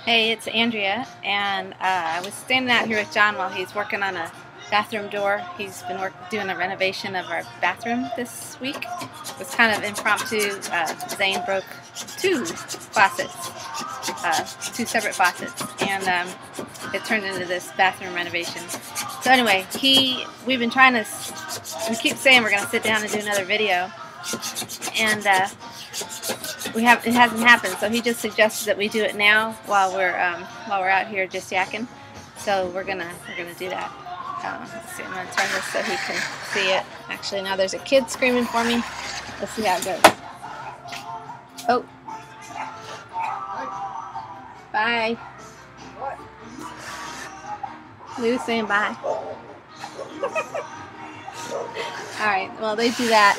Hey, it's Andrea, and I was standing out here with John while he's working on a bathroom door. He's been doing a renovation of our bathroom this week. It was kind of impromptu. Zane broke two faucets, two separate faucets, and it turned into this bathroom renovation. So anyway, we've been trying to, we keep saying we're going to sit down and do another video, and it hasn't happened, so he just suggested that we do it now while we're out here just yakking. So we're gonna do that. Let's see, I'm gonna turn this so he can see it. Actually, now there's a kid screaming for me. Let's see how it goes. Oh, bye. Lou's saying bye. All right. Well, they do that.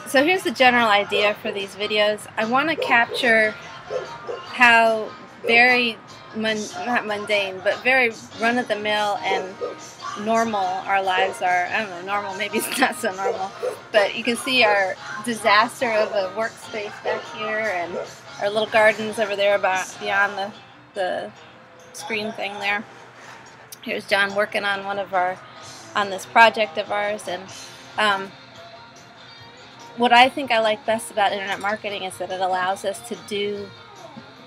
So here's the general idea for these videos. I want to capture how very, not mundane, but very run-of-the-mill and normal our lives are. I don't know, normal, maybe it's not so normal. But you can see our disaster of a workspace back here and our little gardens over there beyond the screen thing there. Here's John working on on this project of ours, and what I think I like best about internet marketing is that it allows us to do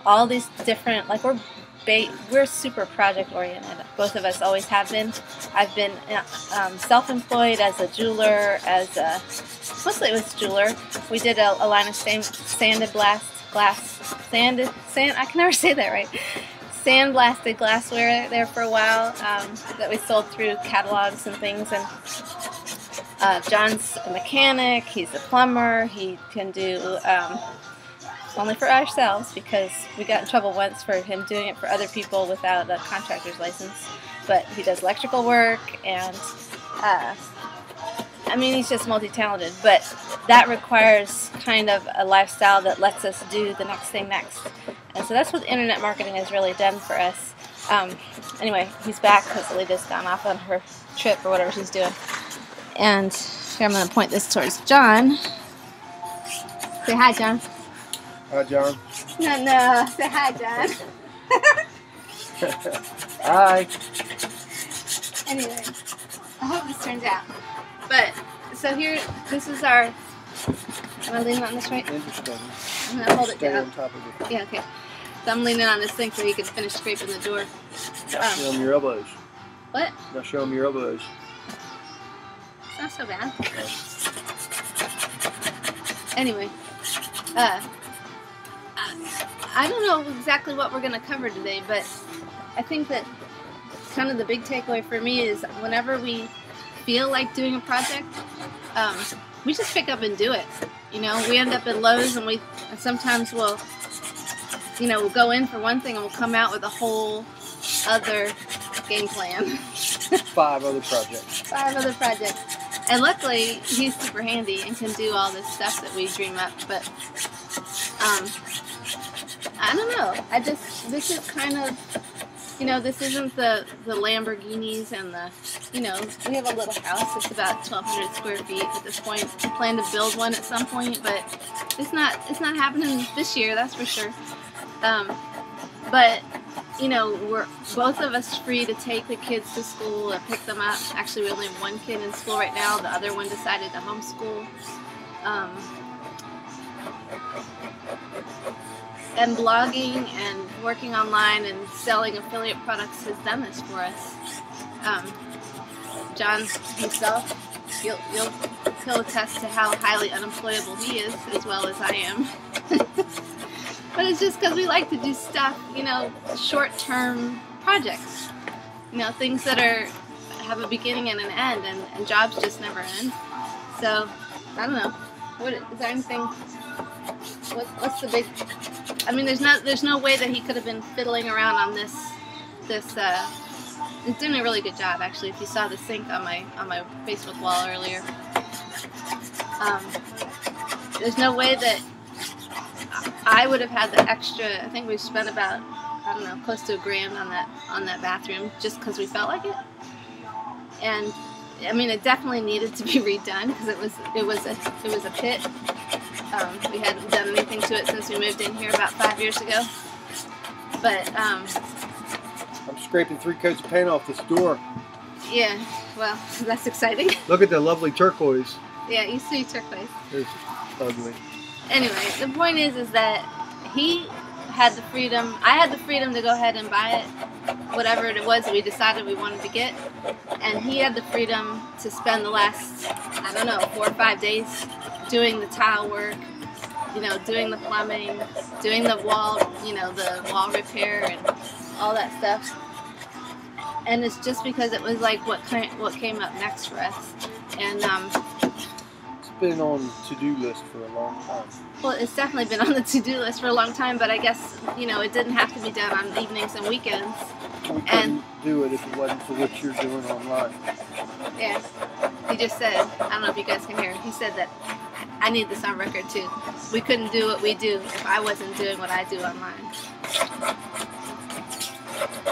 all these different, like we're super project oriented. Both of us always have been. I've been self-employed as a jeweler, mostly it was jeweler. We did a line of sandblasted glassware there for a while that we sold through catalogs and things. And John's a mechanic, he's a plumber, he can do, only for ourselves because we got in trouble once for him doing it for other people without a contractor's license, but he does electrical work, and I mean, he's just multi-talented, but that requires kind of a lifestyle that lets us do the next thing next, and so that's what internet marketing has really done for us. Anyway, he's back because Alita's gone off on her trip or whatever she's doing. And here I'm going to point this towards John. Say hi, John. Hi, John. No. Say hi, John. Hi. Anyway, I hope this turns out. But, so here, this is our... Am I leaning on this right? Interesting. I'm going to hold it Stay down. on top of it. Yeah, okay. So I'm leaning on this thing so he can finish scraping the door. Now show him your elbows. What? Now show him your elbows. It's not so bad. Anyway, I don't know exactly what we're going to cover today, but I think that kind of the big takeaway for me is whenever we feel like doing a project, we just pick up and do it. You know, we end up in Lowe's, and sometimes we'll go in for one thing and we'll come out with a whole other game plan. 5 other projects. 5 other projects. And luckily, he's super handy and can do all this stuff that we dream up, but, I don't know. This is kind of, this isn't the Lamborghinis and we have a little house. It's about 1,200 square feet at this point. We plan to build one at some point, but it's not happening this year, that's for sure. But, we're both of us free to take the kids to school and pick them up. Actually, we only have one kid in school right now. The other one decided to homeschool. And blogging and working online and selling affiliate products has done this for us. John himself, he'll attest to how highly unemployable he is, as well as I am. But it's just because we like to do stuff, short-term projects. Things that have a beginning and an end, and jobs just never end. So, I don't know. Is there anything? What's the big? I mean, there's no way that he could have been fiddling around on this. He's doing a really good job, actually. If you saw the sink on my Facebook wall earlier, there's no way that I would have had the extra. I think we've spent about, I don't know, close to $1,000 on that bathroom just because we felt like it. And I mean, it definitely needed to be redone because it was a pit. We hadn't done anything to it since we moved in here about 5 years ago. But I'm scraping 3 coats of paint off this door. yeah, well, that's exciting. Look at the lovely turquoise. Yeah, you see turquoise. It's ugly. Anyway, the point is that he had the freedom, I had the freedom to go ahead and buy it, whatever it was that we decided we wanted to get, and he had the freedom to spend the last, I don't know, 4 or 5 days doing the tile work, you know, doing the plumbing, doing the wall, you know, the wall repair and all that stuff. And it's just because it was like what came up next for us. And It's been on the to-do list for a long time. well, it's definitely been on the to-do list for a long time, but I guess, you know, it didn't have to be done on evenings and weekends. We couldn't do it if it wasn't for what you're doing online. Yeah. He just said, I don't know if you guys can hear, he said that I need this on record too. We couldn't do what we do if I wasn't doing what I do online.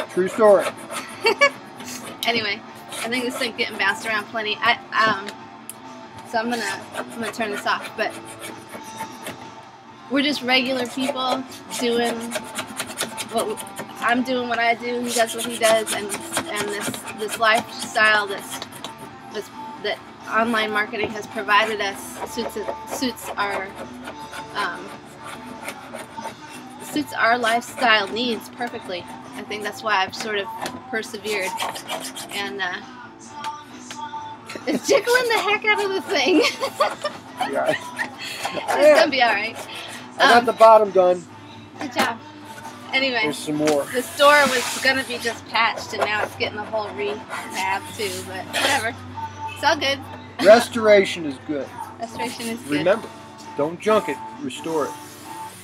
True story. Anyway, I think this thing's getting bounced around plenty. So I'm gonna turn this off, but we're just regular people doing I'm doing what I do, he does what he does, and this lifestyle that online marketing has provided us suits our lifestyle needs perfectly. I think that's why I've sort of persevered, and it's jiggling the heck out of the thing. Yeah. It's gonna be all right. I got the bottom done. Good job. Anyway, There's some more. the store was gonna be just patched, and now it's getting a whole rehab too. But whatever, it's all good. Restoration is good. Restoration is good. Remember, don't junk it. Restore it.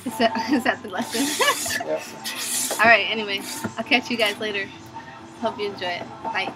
Is that the lesson? Yeah. All right. Anyway, I'll catch you guys later. Hope you enjoy it. Bye.